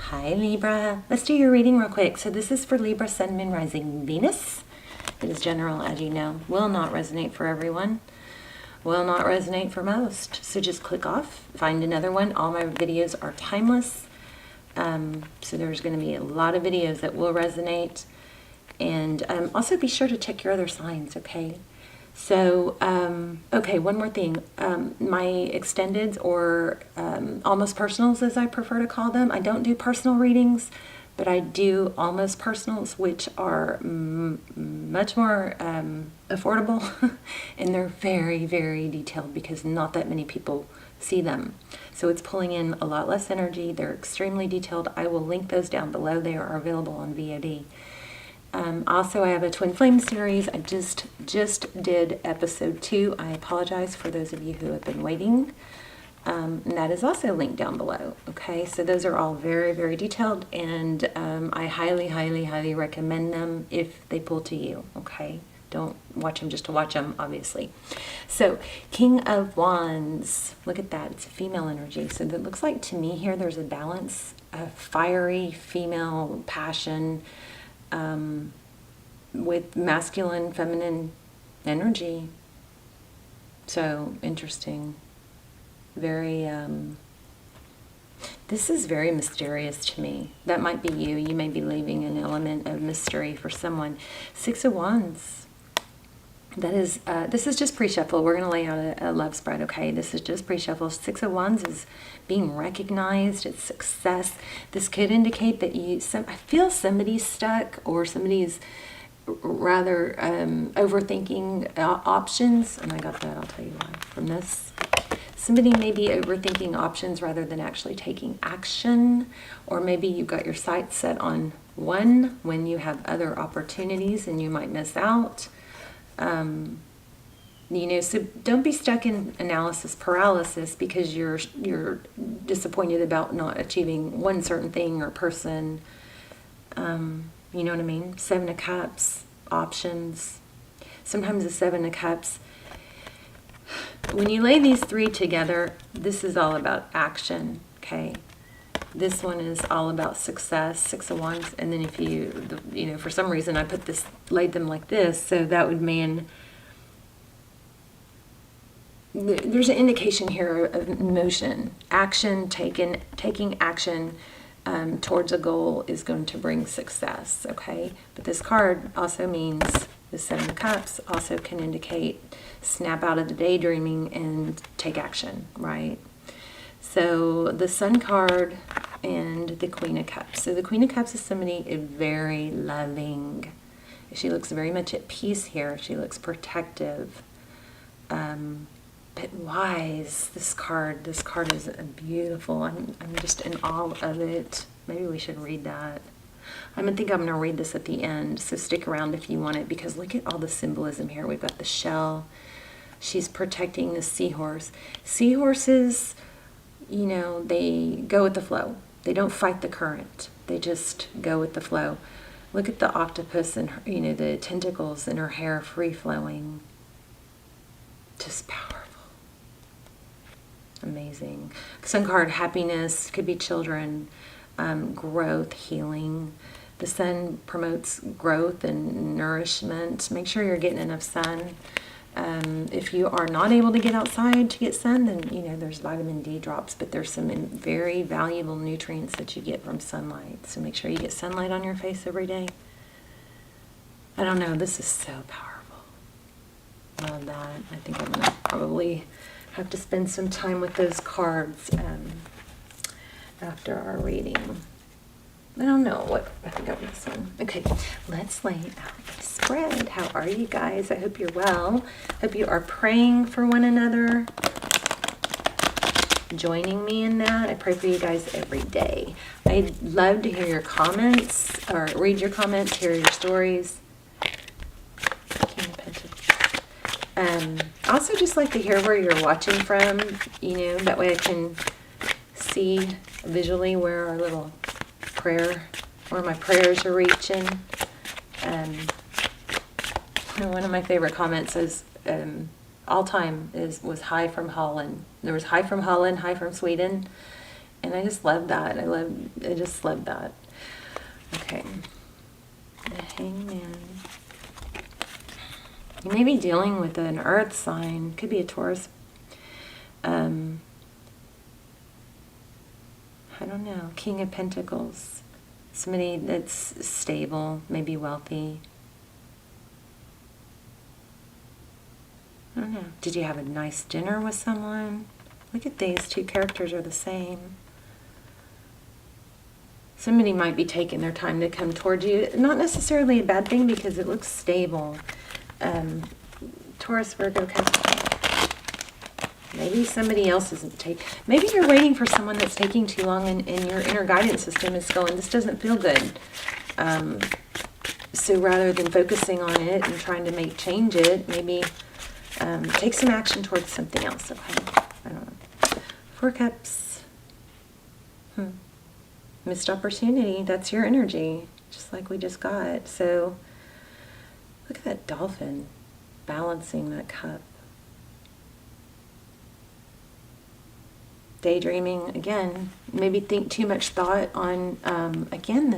Hi Libra, let's do your reading real quick. So this is for Libra, Sun, Moon, Rising, Venus. It is general, as you know. Will not resonate for everyone. Will not resonate for most. So just click off, find another one. All my videos are timeless. So there's going to be a lot of videos that will resonate. And also be sure to check your other signs, okay? So, okay, one more thing. My extendeds or almost personals, as I prefer to call them, I don't do personal readings, but I do almost personals, which are much more affordable, and they're very, very detailed because not that many people see them. So it's pulling in a lot less energy. They're extremely detailed. I will link those down below. They are available on VOD. Also, I have a Twin Flame series. I just did episode 2. I apologize for those of you who have been waiting. And that is also linked down below. Okay, so those are all very, very detailed, and I highly, highly, highly recommend them if they pull to you. Okay, don't watch them just to watch them, obviously. So, King of Wands. Look at that. It's a female energy. So it looks like to me here there's a balance of fiery female passion with masculine, feminine energy. So interesting. Very, this is very mysterious to me. That might be you. You may be leaving an element of mystery for someone. 6 of Wands. That is, this is just pre-shuffle. We're going to lay out a love spread, okay? This is just pre-shuffle. 6 of Wands is being recognized. It's success. This could indicate that I feel somebody's stuck, or somebody is rather overthinking options. And I got that, I'll tell you why, from this. Somebody may be overthinking options rather than actually taking action. Or maybe you've got your sights set on one when you have other opportunities and you might miss out. You know, so don't be stuck in analysis paralysis because you're disappointed about not achieving one certain thing or person. You know what I mean? 7 of Cups, options. Sometimes the 7 of Cups, when you lay these 3 together, this is all about action, okay? This one is all about success, 6 of Wands, and then if you know, for some reason I laid them like this, so that would mean there's an indication here of motion, action, taking action towards a goal is going to bring success, okay? But this card also means the 7 of Cups also can indicate snap out of the daydreaming and take action, right? So the Sun card and the Queen of Cups. So the Queen of Cups is somebody very loving. She looks very much at peace here. She looks protective, but wise. This card is beautiful. I'm just in awe of it. Maybe we should read that. I think I'm going to read this at the end, so stick around if you want it, because look at all the symbolism here. We've got the shell. She's protecting the seahorse. Seahorses, you know, they go with the flow. They don't fight the current. They just go with the flow. Look at the octopus and her, you know, the tentacles in her hair free flowing. Just powerful. Amazing. Sun card, happiness, could be children, growth, healing. The sun promotes growth and nourishment. Make sure you're getting enough sun. If you are not able to get outside to get sun, then, you know, there's vitamin D drops, but there's some very valuable nutrients that you get from sunlight. So make sure you get sunlight on your face every day. I don't know, this is so powerful. Love that. I think I'm going to probably have to spend some time with those cards after our reading. I don't know what I think of this one. Okay, let's lay out a spread. How are you guys? I hope you're well. Hope you are praying for one another, joining me in that. I pray for you guys every day. I'd love to hear your comments, or read your comments, hear your stories. King of Pentacles. Also just like to hear where you're watching from, you know, that way I can see visually where our little where my prayers are reaching. One of my favorite comments is all time was hi from Holland. There was hi from Holland, hi from Sweden, And I just love that. I just love that. Okay. The Hangman. You may be dealing with an earth sign. Could be a Taurus. I don't know. King of Pentacles. Somebody that's stable, maybe wealthy. I don't know. Did you have a nice dinner with someone? Look at these two characters are the same. Somebody might be taking their time to come towards you. Not necessarily a bad thing because it looks stable. Taurus, Virgo, Capricorn. Maybe somebody else isn't taking... Maybe you're waiting for someone that's taking too long and your inner guidance system is going, this doesn't feel good. So rather than focusing on it and trying to change it, maybe take some action towards something else. Okay, I don't know. Four Cups. Missed opportunity. That's your energy, just like we just got. So look at that dolphin balancing that cup. Daydreaming again. Maybe think too much thought on. Again,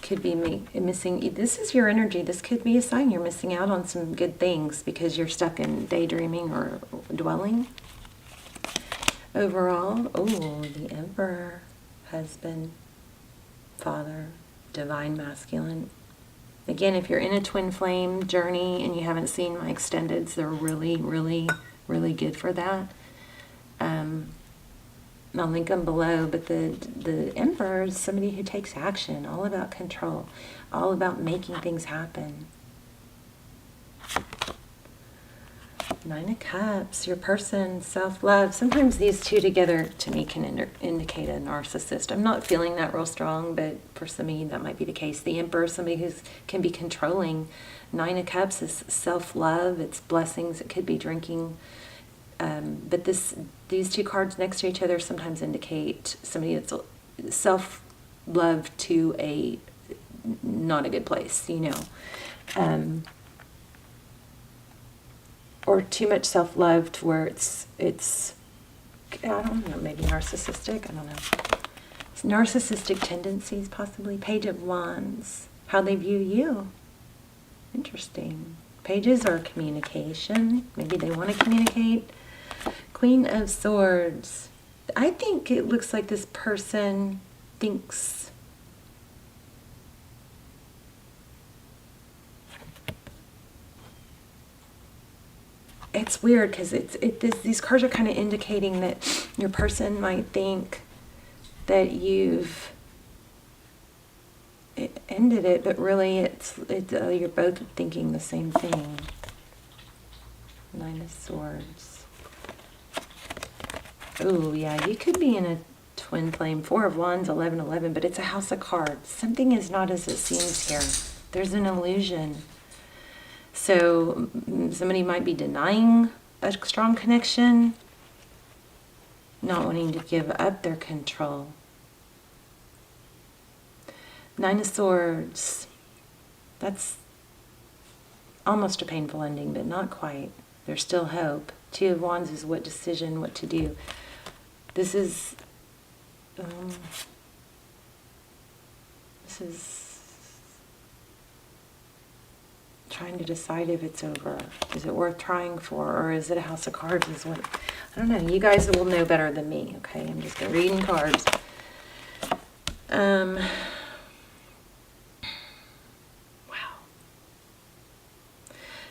could be missing. This is your energy. This could be a sign you're missing out on some good things because you're stuck in daydreaming or dwelling. Overall, oh, the Emperor. Husband, father, divine masculine. Again, if you're in a twin flame journey and you haven't seen my extendeds, they're really, really, really good for that. I'll link them below, but the Emperor is somebody who takes action, all about control, all about making things happen. Nine of Cups, your person, self-love. Sometimes these two together, to me, can indicate a narcissist. I'm not feeling that real strong, but for some of you, that might be the case. The Emperor, somebody who can be controlling. Nine of Cups is self-love. It's blessings. It could be drinking. But these two cards next to each other sometimes indicate somebody that's self-love to a not a good place, you know. Or too much self-love to where it's I don't know, maybe narcissistic, I don't know. It's narcissistic tendencies, possibly. Page of Wands, how they view you. Interesting. Pages are communication. Maybe they want to communicate. Queen of Swords. I think it looks like this person thinks... It's weird because these cards are kind of indicating that your person might think that you've ended it, but really you're both thinking the same thing. Nine of Swords. Oh yeah, you could be in a twin flame. Four of Wands, 11-11, but it's a house of cards. Something is not as it seems here. There's an illusion. So somebody might be denying a strong connection, not wanting to give up their control. Nine of Swords. That's almost a painful ending, but not quite. There's still hope. Two of Wands is what decision, what to do. This is trying to decide if it's over. Is it worth trying for, or is it a house of cards? I don't know. You guys will know better than me, okay? I'm just reading cards. Wow.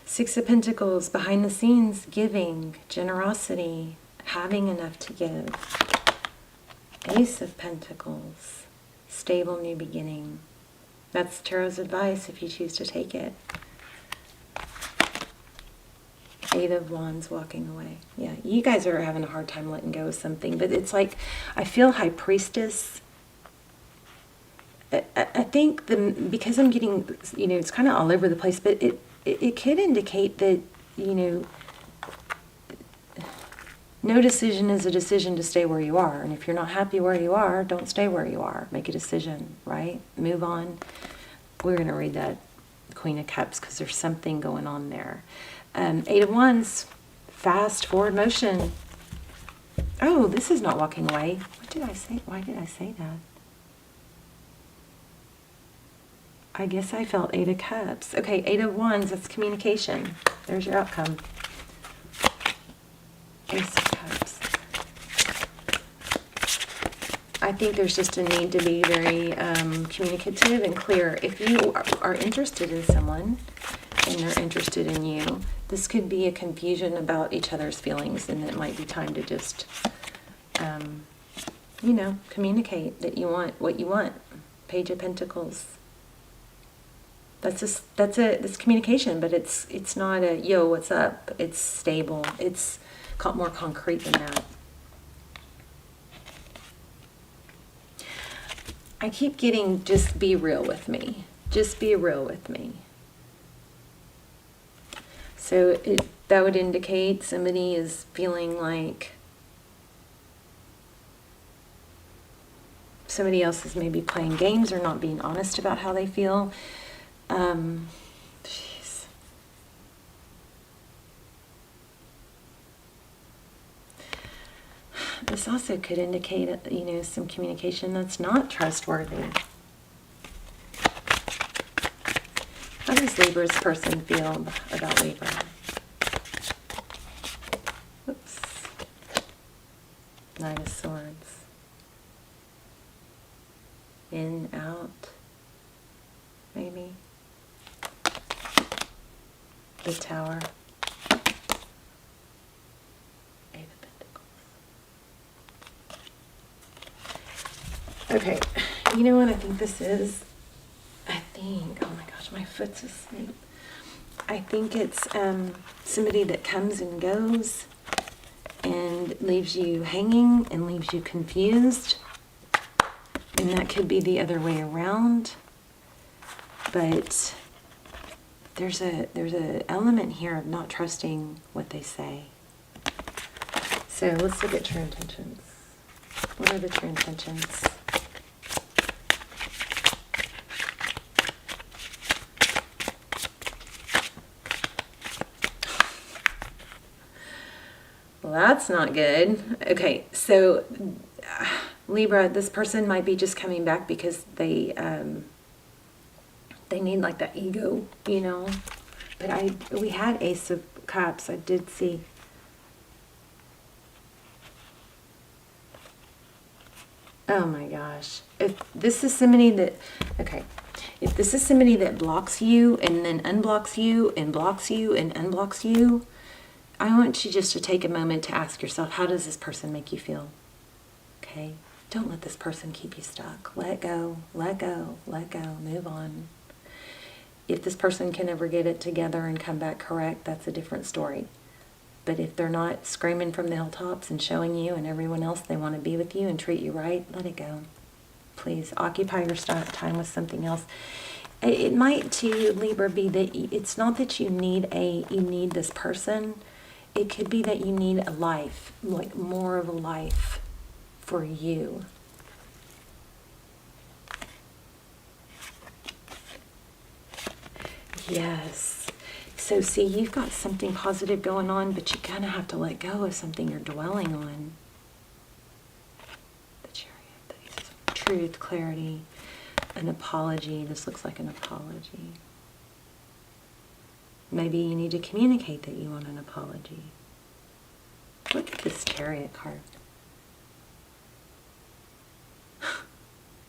Six of Pentacles, behind the scenes, giving, generosity, having enough to give. Ace of Pentacles, stable new beginning. That's Tarot's advice if you choose to take it. Eight of Wands, walking away. Yeah, you guys are having a hard time letting go of something, but it's like, I feel High Priestess. I think because I'm getting, it's kind of all over the place, but it could indicate that, no decision is a decision to stay where you are. And if you're not happy where you are, don't stay where you are. Make a decision, right? Move on. We're going to read that Queen of Cups because there's something going on there. Eight of Wands, fast forward motion. Oh, this is not walking away. What did I say? Why did I say that? I guess I felt 8 of Cups. Okay, 8 of Wands, that's communication. There's your outcome. Ace of Cups. I think there's just a need to be very communicative and clear. If you are interested in someone and they're interested in you, this could be a confusion about each other's feelings, and it might be time to just, you know, communicate that you want what you want. Page of Pentacles. That's communication, but it's not a yo, what's up? It's stable. It's more concrete than that. I keep getting just be real with me. Just be real with me. So that would indicate somebody is feeling like somebody else is maybe playing games or not being honest about how they feel. Jeez. This also could indicate, you know, some communication that's not trustworthy. How does Libra's person feel about Libra? Oops. 9 of Swords. In, out, maybe. The Tower. 8 of Pentacles. Okay, you know what I think this is? Oh my gosh, my foot's asleep. I think it's somebody that comes and goes and leaves you hanging and leaves you confused. And that could be the other way around. But there's a element here of not trusting what they say. So let's look at true intentions. What are the true intentions? Well, that's not good. Okay, so Libra, this person might be just coming back because they need like that ego, you know. But we had Ace of Cups. I did see. Oh my gosh. If this is somebody that, okay, if this is somebody that blocks you and then unblocks you and blocks you and unblocks you, I want you just to take a moment to ask yourself, how does this person make you feel? Okay? Don't let this person keep you stuck. Let go, let go, let go, move on. If this person can ever get it together and come back correct, that's a different story. But if they're not screaming from the hilltops and showing you and everyone else they want to be with you and treat you right, let it go. Please occupy your time with something else. It might to Libra be that it's not that you need this person. It could be that you need a life, like more of a life for you. Yes. So see, you've got something positive going on, but you kind of have to let go of something you're dwelling on. The Chariot, the Ace of Truth, clarity, an apology. This looks like an apology. Maybe you need to communicate that you want an apology. Look at this Chariot card.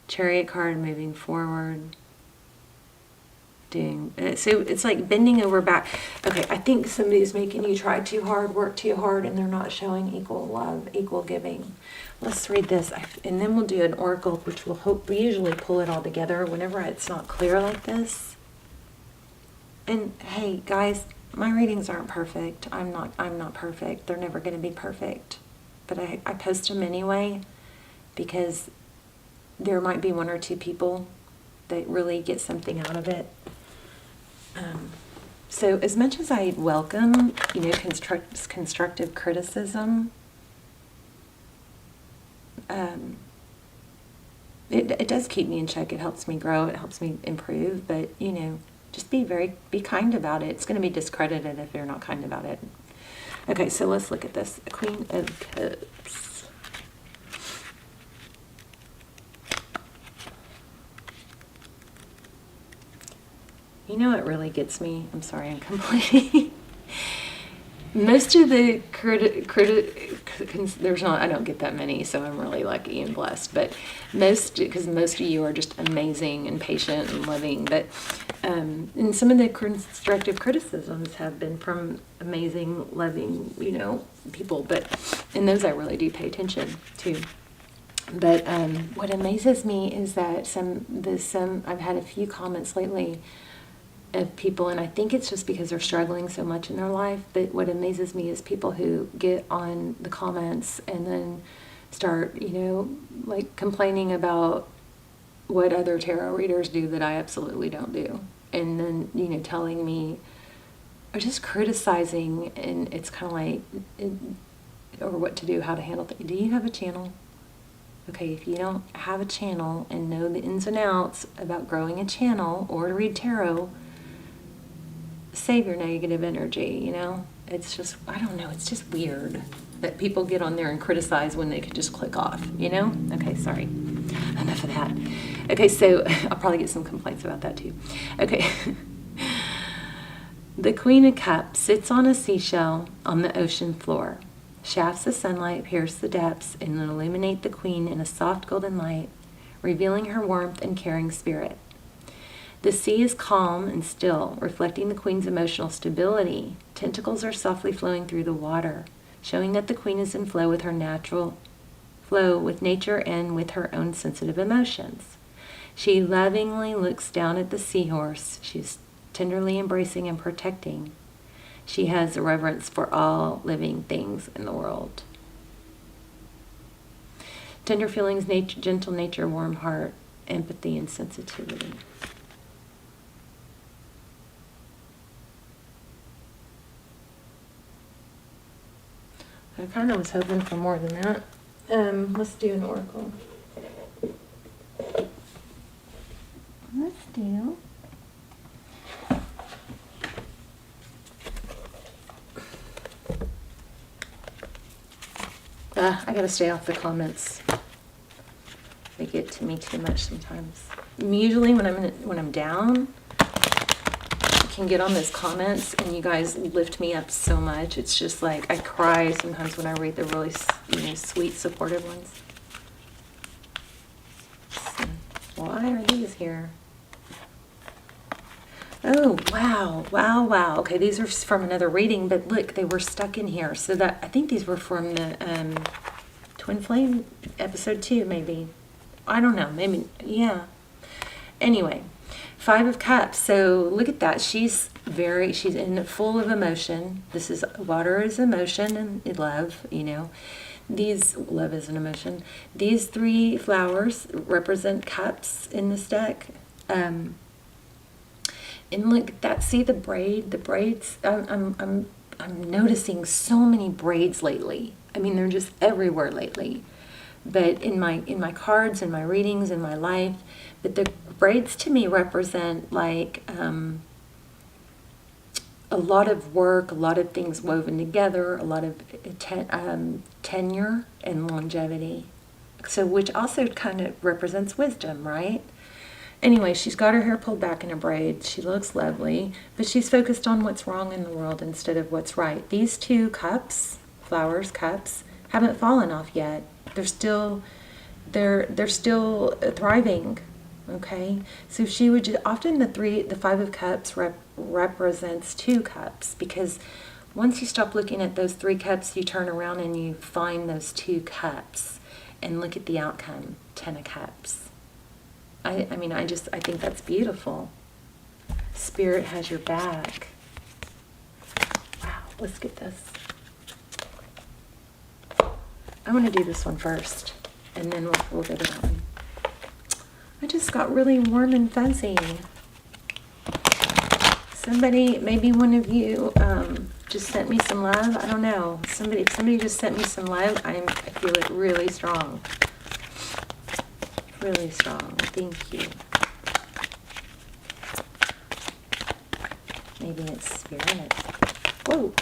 Chariot card moving forward. So it's like bending over back. Okay, I think somebody's making you try too hard, work too hard, and they're not showing equal love, equal giving. Let's read this, and then we'll do an oracle, which we usually pull it all together whenever it's not clear like this. And hey, guys, my readings aren't perfect. I'm not perfect. They're never going to be perfect. But I post them anyway because there might be 1 or 2 people that really get something out of it. So as much as I welcome, you know, constructive criticism, it does keep me in check. It helps me grow. It helps me improve. But, you know, just be kind about it. It's going to be discredited if you're not kind about it. Okay, so let's look at this. A Queen of Cups. You know what really gets me? I'm sorry, I'm complaining. Most of the there's not, I don't get that many, so I'm really lucky and blessed, but because most of you are just amazing and patient and loving, but and some of the constructive criticisms have been from amazing, loving, people, but in those I really do pay attention to. But what amazes me is that I've had a few comments lately of people, and I think it's just because they're struggling so much in their life, but what amazes me is people who get on the comments and then start, like complaining about what other tarot readers do that I absolutely don't do. And then, telling me, or just criticizing, and it's kind of like, or what to do, how to handle things. Do you have a channel? Okay, if you don't have a channel and know the ins and outs about growing a channel or to read tarot, save your negative energy, It's just, I don't know, it's just weird that people get on there and criticize when they could just click off, Okay, sorry. Enough of that. Okay, so I'll probably get some complaints about that too. Okay. The Queen of Cups sits on a seashell on the ocean floor. Shafts of sunlight pierce the depths and illuminate the Queen in a soft golden light, revealing her warmth and caring spirit. The sea is calm and still, reflecting the Queen's emotional stability. Tentacles are softly flowing through the water, showing that the Queen is in flow with her natural flow with nature and with her own sensitive emotions. She lovingly looks down at the seahorse. She's tenderly embracing and protecting. She has a reverence for all living things in the world. Tender feelings, gentle nature, warm heart, empathy, and sensitivity. I kind of was hoping for more than that. Let's do an oracle. Let's do... I gotta stay off the comments. They get to me too much sometimes. Usually when I'm down, I can get on those comments, and you guys lift me up so much. It's just like I cry sometimes when I read the really, sweet, supportive ones. Why are these here? Oh, wow. Okay, these are from another reading, but look, they were stuck in here. So that, I think these were from the Twin Flame episode 2, maybe. I don't know, maybe, yeah. Anyway, 5 of Cups. So look at that. She's in full of emotion. Water is emotion and love, Love is an emotion. These 3 flowers represent cups in this deck. And look at that. See the braids. I'm noticing so many braids lately. I mean, they're just everywhere lately. But in my cards, in my readings, in my life, but the braids to me represent like a lot of work, a lot of things woven together, a lot of tenure and longevity. So, which also kind of represents wisdom, right? Anyway, she's got her hair pulled back in a braid. She looks lovely, but she's focused on what's wrong in the world instead of what's right. These 2 cups, flowers, cups, haven't fallen off yet. They're still thriving. Okay, so she would often the 5 of Cups represents 2 cups, because once you stop looking at those 3 cups, you turn around and you find those 2 cups, and look at the outcome. 10 of Cups. I think that's beautiful. Spirit has your back. Wow, let's get this. I want to do this one first, and then we'll go to that one. I just got really warm and fuzzy. Somebody, maybe one of you, just sent me some love. I don't know. Somebody just sent me some love. I feel it really strong. Really strong. Thank you. Maybe it's spirit. Whoa.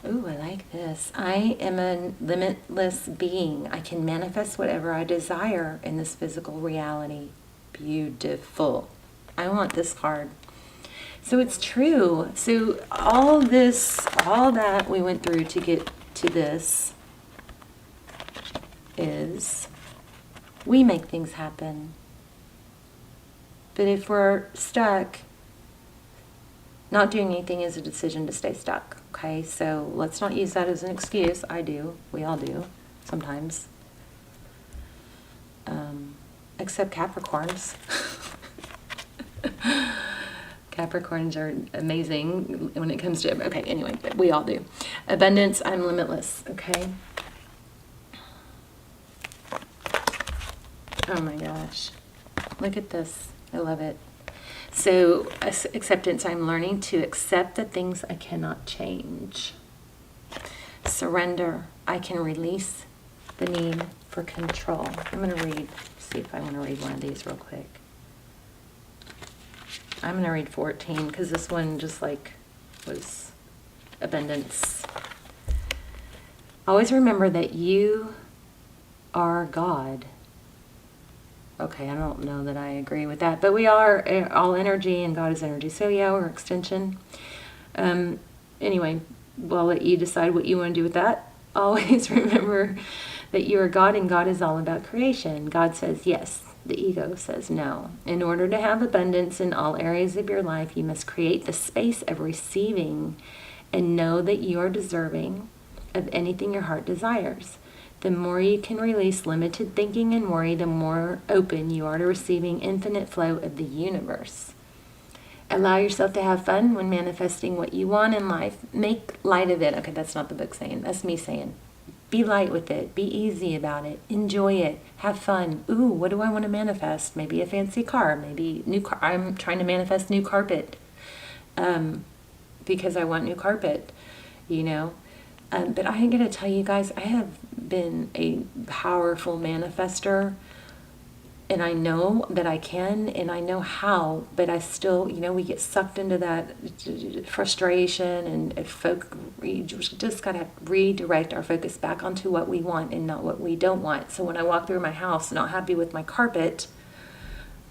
Ooh, I like this. I am a limitless being. I can manifest whatever I desire in this physical reality. Beautiful. I want this card. So it's true. So all that we went through to get to this is we make things happen. But if we're stuck, not doing anything is a decision to stay stuck. Okay, so let's not use that as an excuse. I do. We all do sometimes. Except Capricorns. Capricorns are amazing when it comes to, okay, anyway, but we all do. Abundance, I'm limitless, okay? Oh my gosh. Look at this. I love it. So, acceptance, I'm learning to accept the things I cannot change. Surrender, I can release the need for control. I'm going to read, see if I want to read one of these real quick. I'm going to read 14 because this one just like was abundance. Always remember that you are God. Okay, I don't know that I agree with that, but we are all energy and God is energy. So yeah, we're extension. Anyway, we'll let you decide what you want to do with that. Always remember that you are God and God is all about creation. God says yes. The ego says no. In order to have abundance in all areas of your life, you must create the space of receiving and know that you are deserving of anything your heart desires. The more you can release limited thinking and worry, the more open you are to receiving infinite flow of the universe. Allow yourself to have fun when manifesting what you want in life. Make light of it. Okay, that's not the book saying. That's me saying. Be light with it. Be easy about it. Enjoy it. Have fun. Ooh, what do I want to manifest? Maybe a fancy car. Maybe new car. I'm trying to manifest new carpet because I want new carpet, you know. But I'm going to tell you guys, I have been a powerful manifester, and I know that I can, and I know how, but I still, you know, we get sucked into that frustration, and we just got to redirect our focus back onto what we want and not what we don't want. So when I walk through my house not happy with my carpet,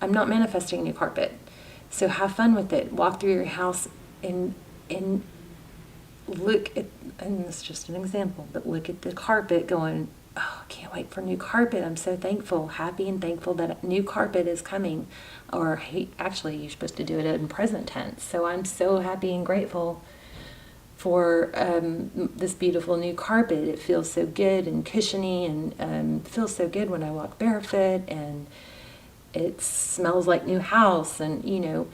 I'm not manifesting new carpet. So have fun with it. Walk through your house and look at, and this is just an example, but look at the carpet going, oh, I can't wait for new carpet. I'm so thankful, happy and thankful that new carpet is coming. Or actually, you're supposed to do it in present tense. So I'm so happy and grateful for this beautiful new carpet. It feels so good and cushiony, and feels so good when I walk barefoot, and it smells like new house, and you know,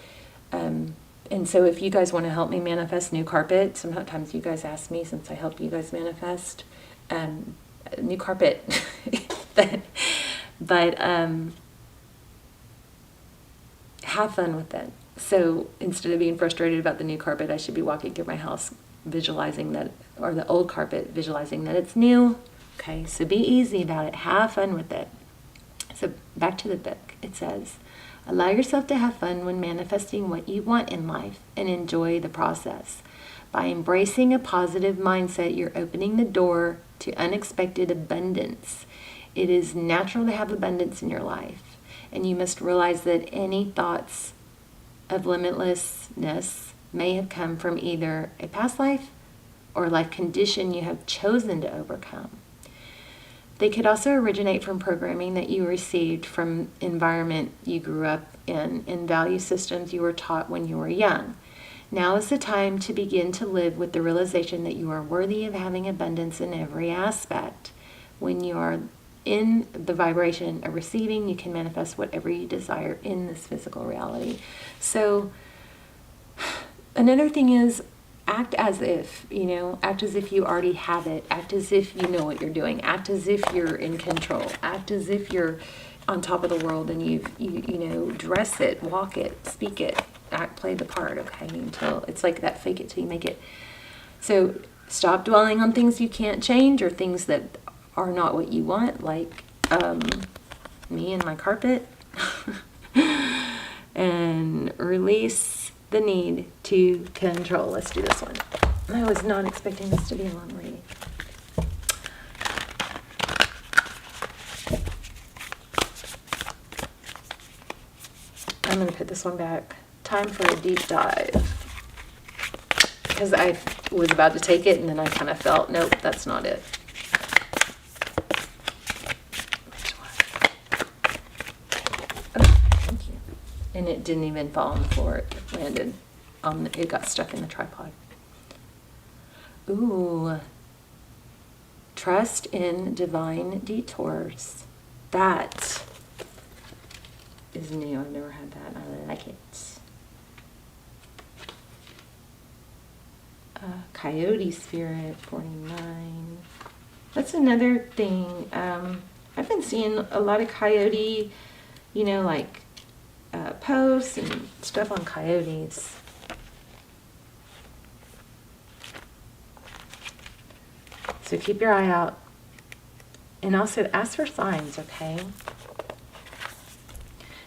and so if you guys want to help me manifest new carpet, sometimes you guys ask me, since I help you guys manifest new carpet, but have fun with it. So instead of being frustrated about the new carpet, I should be walking through my house visualizing that, or the old carpet, visualizing that it's new. Okay, so be easy about it. Have fun with it. So back to the book. It says, allow yourself to have fun when manifesting what you want in life and enjoy the process. By embracing a positive mindset, you're opening the door to unexpected abundance. It is natural to have abundance in your life, and you must realize that any thoughts of limitlessness may have come from either a past life or a life condition you have chosen to overcome. They could also originate from programming that you received from environment you grew up in and value systems you were taught when you were young. Now is the time to begin to live with the realization that you are worthy of having abundance in every aspect. When you are in the vibration of receiving, you can manifest whatever you desire in this physical reality. So another thing is, act as if, act as if you already have it. Act as if you know what you're doing. Act as if you're in control. Act as if you're on top of the world and you dress it, walk it, speak it, play the part, okay, until it's like that fake it till you make it. So stop dwelling on things you can't change or things that are not what you want, like me and my carpet, and release the need to control. Let's do this one. I was not expecting this to be a long reading. I'm going to put this one back. Time for a deep dive. Because I was about to take it and then I kind of felt, nope, that's not it. Which one? Oh, thank you. And it didn't even fall on the floor. It landed on the, it got stuck in the tripod. Ooh. Trust in divine detours. That is new. I've never had that. I like it. Coyote spirit, 49. That's another thing. I've been seeing a lot of coyote, you know, like posts and stuff on coyotes. So keep your eye out. And also ask for signs, okay?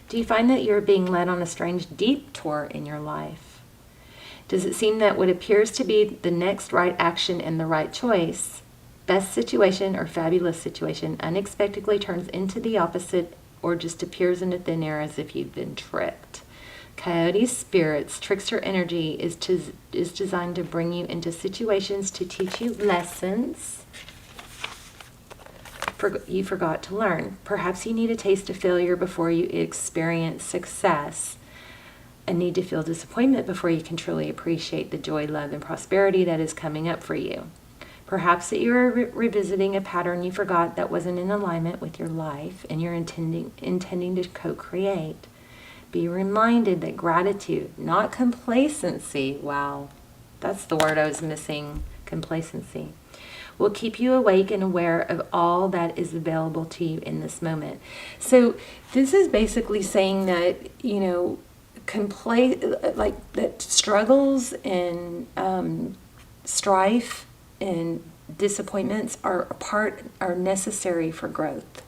Do you find that you're being led on a strange detour in your life? Does it seem that what appears to be the next right action and the right choice, best situation or fabulous situation, unexpectedly turns into the opposite or just appears into thin air as if you've been tricked? Coyote spirit's trickster energy is designed to bring you into situations to teach you lessons you forgot to learn. Perhaps you need a taste of failure before you experience success, and need to feel disappointment before you can truly appreciate the joy, love, and prosperity that is coming up for you. Perhaps that you are revisiting a pattern you forgot that wasn't in alignment with your life and you're intending to co-create. Be reminded that gratitude, not complacency, wow, that's the word I was missing, complacency, will keep you awake and aware of all that is available to you in this moment. So this is basically saying that, you know, like that struggles and strife and disappointments are necessary for growth,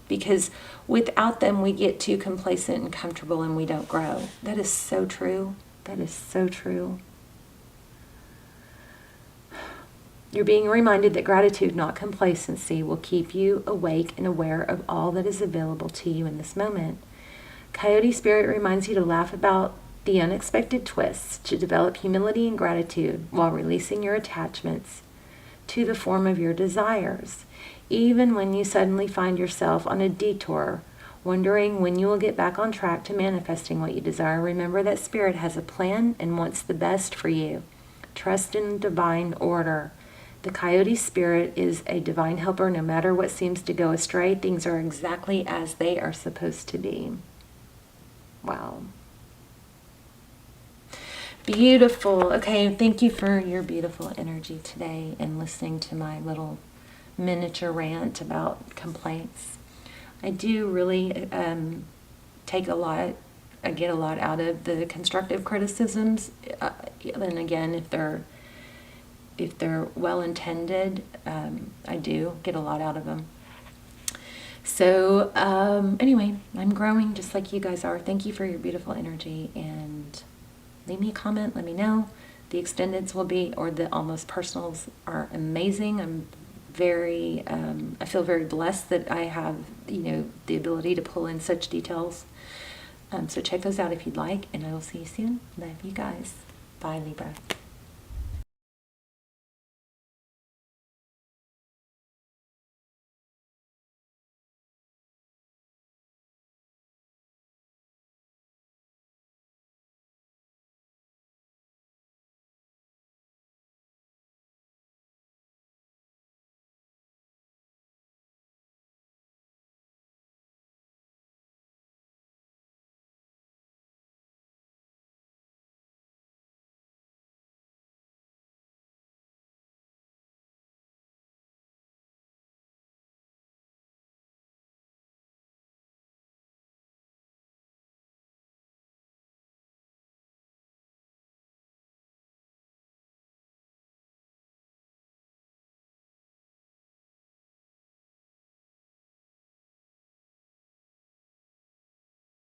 because without them we get too complacent and comfortable and we don't grow. That is so true. That is so true. You're being reminded that gratitude, not complacency, will keep you awake and aware of all that is available to you in this moment. Coyote spirit reminds you to laugh about the unexpected twists, to develop humility and gratitude while releasing your attachments to the form of your desires. Even when you suddenly find yourself on a detour, wondering when you will get back on track to manifesting what you desire, remember that Spirit has a plan and wants the best for you. Trust in divine order. The Coyote Spirit is a divine helper. No matter what seems to go astray, things are exactly as they are supposed to be. Wow. Beautiful. Okay, thank you for your beautiful energy today and listening to my little miniature rant about complaints. I do really take a lot, I get a lot out of the constructive criticisms. And again, if they're well intended, I do get a lot out of them. So anyway, I'm growing just like you guys are. Thank you for your beautiful energy, and leave me a comment. Let me know. The extendeds will be, or the almost personals are amazing. I'm very, I feel very blessed that I have, the ability to pull in such details. So check those out if you'd like, and I will see you soon. Love you guys. Bye, Libra.